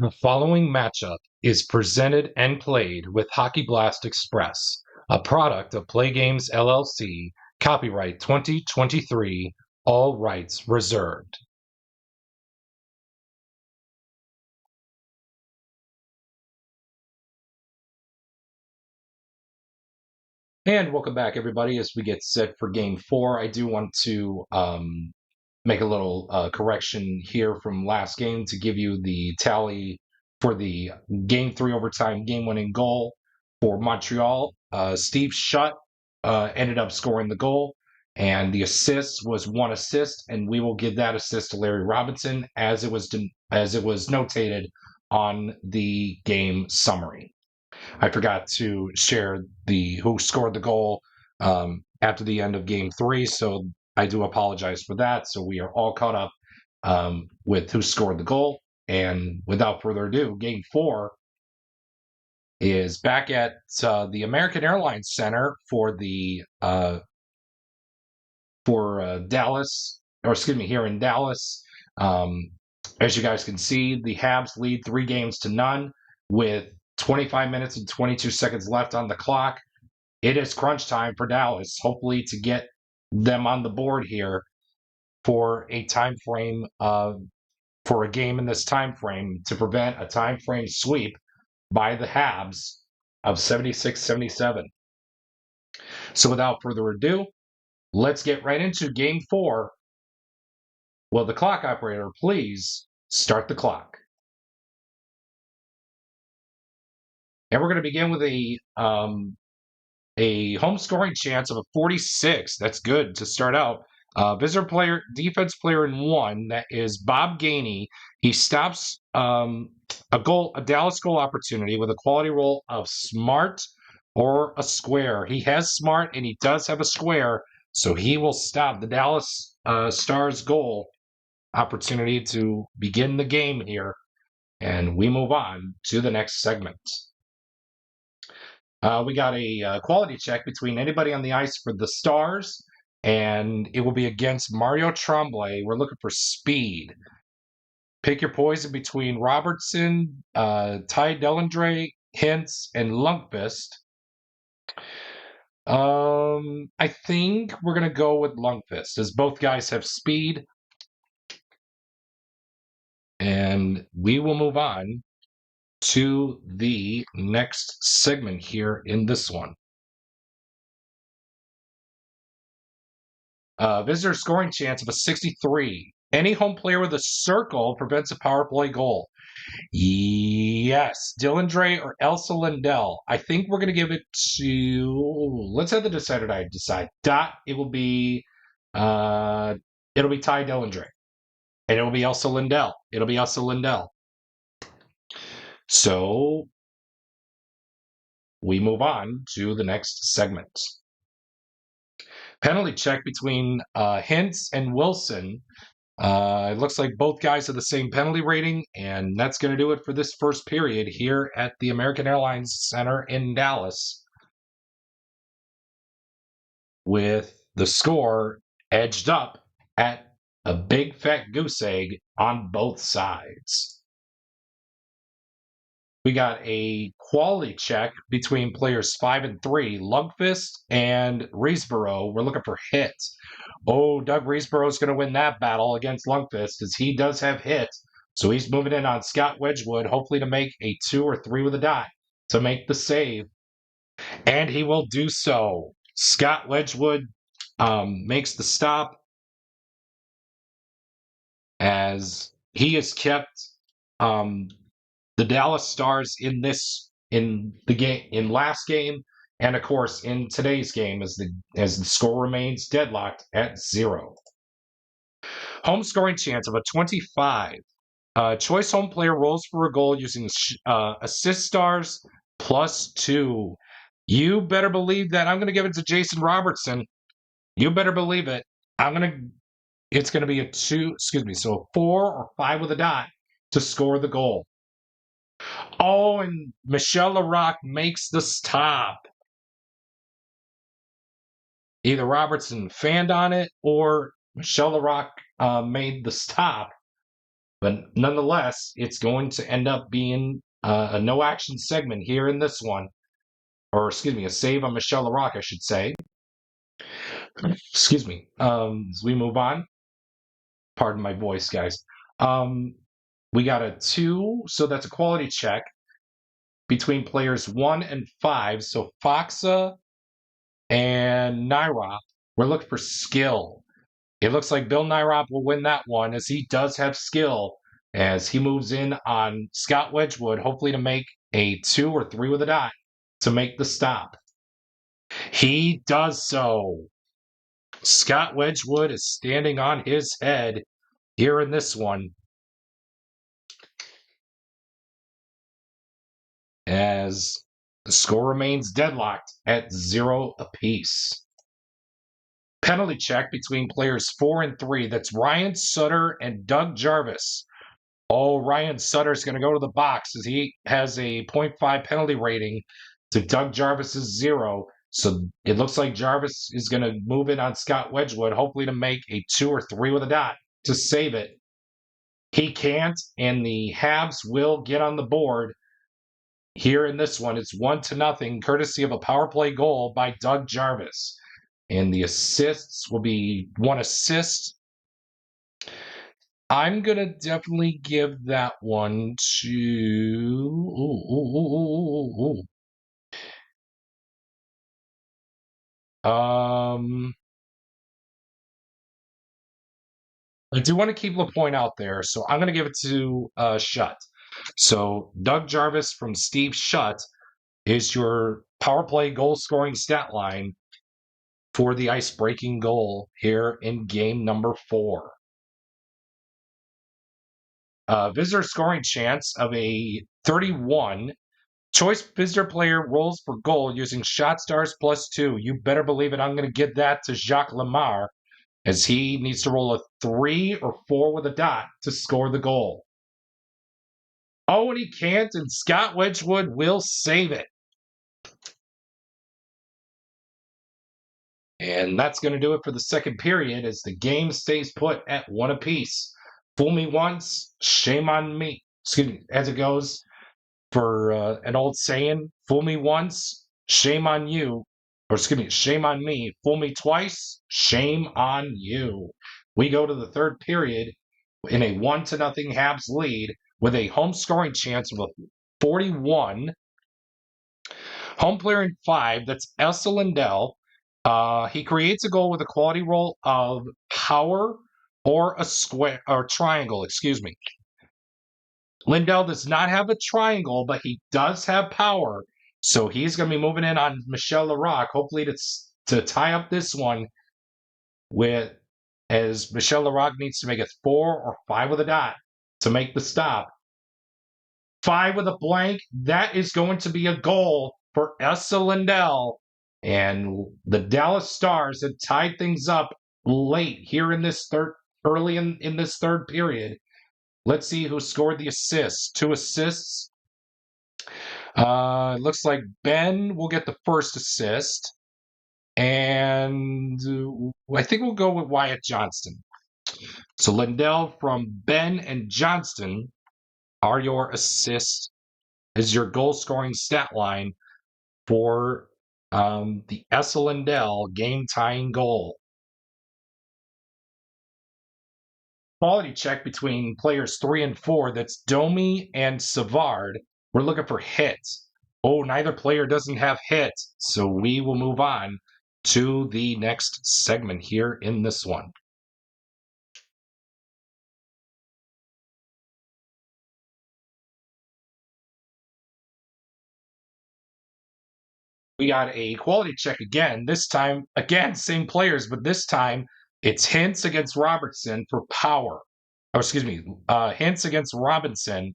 The following matchup is presented and played with Hockey Blast Express, a product of PLAAY Games LLC, copyright 2023, all rights reserved. And welcome back, everybody, as we get set for Game 4. I do want to make a little correction here from last game to give you the tally for the Game 3 overtime game-winning goal for Montreal. Steve Shutt ended up scoring the goal, and the assist was one assist, and we will give that assist to Larry Robinson as it was notated on the game summary. I forgot to share who scored the goal after the end of Game 3, so I do apologize for that. So we are all caught up with who scored the goal. And without further ado, Game 4 is back at the American Airlines Center for Dallas, or excuse me, here in Dallas. As you guys can see, the Habs lead 3-0 with 25 minutes and 22 seconds left on the clock. It is crunch time for Dallas, hopefully to get them on the board here for a time frame for a game in this time frame to prevent a time frame sweep by the Habs of 76-77. So without further ado, let's get right into Game 4. Will the clock operator please start the clock? And we're going to begin with a home scoring chance of a 46. That's good to start out. Visitor player, defense player in 1. That is Bob Gainey. He stops a Dallas goal opportunity with a quality roll of smart or a square. He has smart and he does have a square, so he will stop the Dallas Stars goal opportunity to begin the game here. And we move on to the next segment. We got a quality check between anybody on the ice for the Stars, and it will be against Mario Tremblay. We're looking for speed. Pick your poison between Robertson, Ty Dellandre, Hintz, and Lundqvist. I think we're going to go with Lundqvist, as both guys have speed. And we will move on to the next segment here in this one. Visitor scoring chance of a 63. Any home player with a circle prevents a power play goal. Yes, Dylan Dre or Elsa Lindell. I think we're going to give it to. Let's have the decider die decide. It will be. Ty Dylan Dre, and it will be Elsa Lindell. So we move on to the next segment. Penalty check between Hintz and Wilson. It looks like both guys have the same penalty rating, and that's going to do it for this first period here at the American Airlines Center in Dallas, with the score edged up at a big fat goose egg on both sides. We got a quality check between players 5 and 3, Lundqvist and Riesborough. We're looking for hits. Oh, Doug Riesborough is going to win that battle against Lundqvist, as he does have hits. So he's moving in on Scott Wedgwood, hopefully to make a 2 or 3 with a dot to make the save. And he will do so. Scott Wedgwood makes the stop, as he has kept the Dallas Stars in last game, and of course in today's game, as the score remains deadlocked at 0. Home scoring chance of a 25. Choice home player rolls for a goal using assist Stars +2. You better believe that. I'm going to give it to Jason Robertson. You better believe it. It's going to be a 4 or 5 with a dot to score the goal. Oh, and Michel Larocque makes the stop. Either Robertson fanned on it or Michel Larocque made the stop. But nonetheless, it's going to end up being a no action segment here in this one. Or, excuse me, a save on Michelle Larocque, I should say. Excuse me. As we move on, pardon my voice, guys. We got a 2, so that's a quality check between players 1 and 5. So Foxa and Nairop, we're looking for skill. It looks like Bill Nairop will win that one, as he does have skill as he moves in on Scott Wedgwood, hopefully to make a 2 or 3 with a dot to make the stop. He does so. Scott Wedgwood is standing on his head here in this one, as the score remains deadlocked at 0 apiece. Penalty check between players 4 and 3. That's Ryan Sutter and Doug Jarvis. Oh, Ryan Sutter's going to go to the box as he has a 0.5 penalty rating to Doug Jarvis's 0. So it looks like Jarvis is going to move in on Scott Wedgwood, hopefully to make a 2 or 3 with a dot to save it. He can't, and the Habs will get on the board here in this one. It's 1-0, courtesy of a power play goal by Doug Jarvis. And the assists will be 1 assist. I'm going to definitely give that one to... I do want to keep LaPointe out there, so I'm going to give it to Shutt. So Doug Jarvis from Steve Shutt is your power play goal scoring stat line for the ice-breaking goal here in game number 4. Visitor scoring chance of a 31. Choice visitor player rolls for goal using shot stars +2. You better believe it. I'm going to give that to Jacques Lemar, as he needs to roll a 3 or 4 with a dot to score the goal. Oh, and he can't, and Scott Wedgwood will save it. And that's going to do it for the second period, as the game stays put at 1 apiece. Fool me once, shame on me. Excuse me, as it goes for an old saying, fool me once, shame on you. Or excuse me, shame on me. Fool me twice, shame on you. We go to the third period in a 1-0 Habs lead with a home scoring chance of a 41. Home player in 5, that's Elsa Lindell. He creates a goal with a quality roll of power or a square or triangle, excuse me. Lindell does not have a triangle, but he does have power. So he's going to be moving in on Michelle Larocque, hopefully to tie up this one with, as Michelle Larocque needs to make a 4 or 5 with a dot to make the stop. 5 with a blank. That is going to be a goal for Elsa Lindell. And the Dallas Stars had tied things up late here in this early in this third period. Let's see who scored the assists. 2 assists. It looks like Ben will get the first assist. And I think we'll go with Wyatt Johnston. So Lindell from Ben and Johnston are your assists, as your goal scoring stat line for the Elsa Lindell game tying goal. Quality check between players 3 and 4. That's Domi and Savard. We're looking for hits. Oh, neither player doesn't have hits. So we will move on to the next segment here in this one. We got a quality check again. This time, again, same players, but this time it's Hintz against Robertson for power. Or excuse me, Hintz against Robinson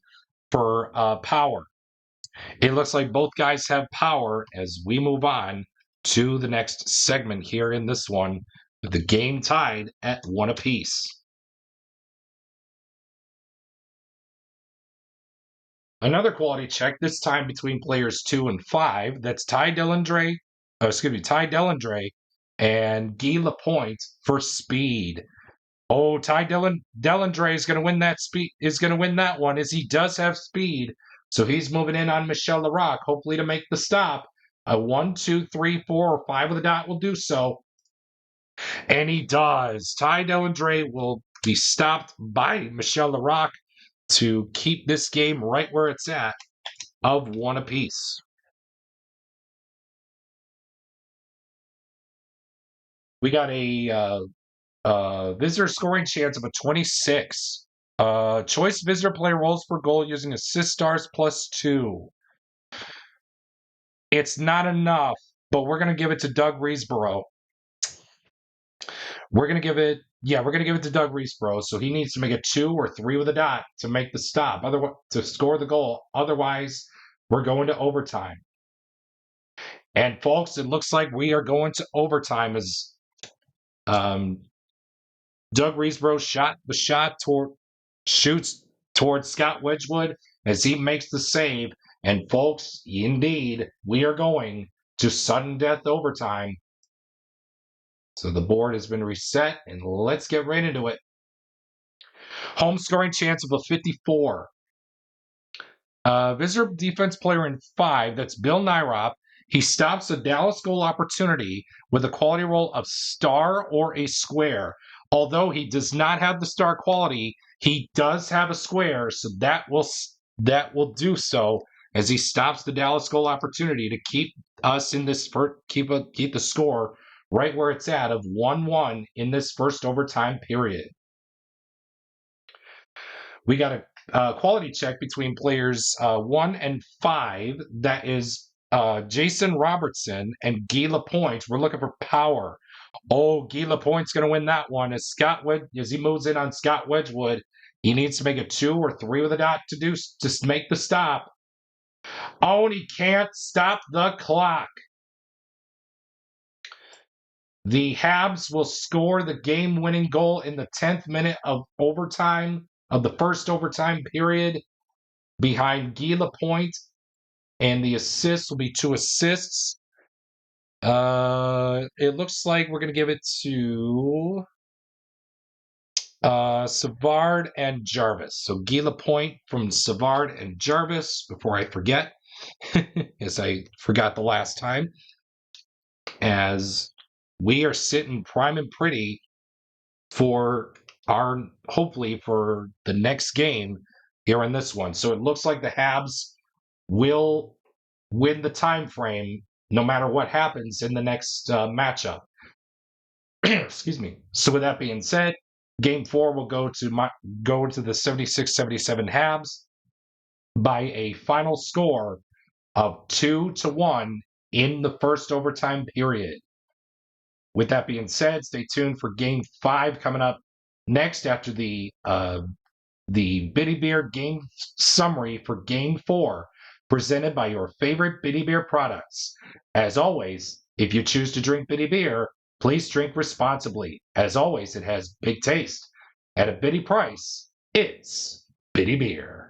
for power. It looks like both guys have power as we move on to the next segment here in this one, with the game tied at 1 apiece. Another quality check, this time between players 2 and 5. That's Ty Dellandre and Guy Lapointe for speed. Oh, Ty Dellandre is going to win that speed. Is going to win that one, as he does have speed. So he's moving in on Michel Larocque, hopefully to make the stop. A 1, 2, 3, 4, or 5 with a dot will do so, and he does. Ty Dellandre will be stopped by Michel Larocque to keep this game right where it's at, of 1 apiece. We got a visitor scoring chance of a 26. Choice visitor player rolls for goal using assist stars +2. It's not enough, but we're going to give it to Doug Reesborough. We're going to give it to Doug Reesborough. So he needs to make a 2 or 3 with a dot to make the stop, otherwise to score the goal. Otherwise, we're going to overtime. And folks, it looks like we are going to overtime as Doug Reesborough shoots towards Scott Wedgwood as he makes the save. And folks, indeed, we are going to sudden death overtime. So the board has been reset, and let's get right into it. Home scoring chance of a 54. Visitor defense player in 5, that's Bill Nyrop. He stops a Dallas goal opportunity with a quality roll of star or a square. Although he does not have the star quality, he does have a square, so that will do so as he stops the Dallas goal opportunity to keep us in this keep the score right where it's at of 1-1 in this first overtime period. We got a quality check between players 1 and 5. That is Jason Robertson and Guy Lapointe. We're looking for power. Oh, Guy Lapointe's going to win that one as he moves in on Scott Wedgwood. He needs to make a 2 or 3 with a dot to make the stop. Oh, and he can't stop the clock. The Habs will score the game-winning goal in the 10th minute of overtime, of the first overtime period, behind Guy Lapointe, and the assists will be 2 assists. It looks like we're going to give it to Savard and Jarvis. So Guy Lapointe from Savard and Jarvis, before I forget, as I forgot the last time, as we are sitting prime and pretty for hopefully for the next game here in this one. So it looks like the Habs will win the time frame no matter what happens in the next matchup. Excuse me. So with that being said, Game 4 will go to the 76-77 Habs by a final score of 2-1 in the first overtime period. With that being said, stay tuned for Game 5 coming up next after the Biddy Beer game summary for Game 4, presented by your favorite Biddy Beer products. As always, if you choose to drink Biddy Beer, please drink responsibly. As always, it has big taste. At a Biddy price, it's Biddy Beer.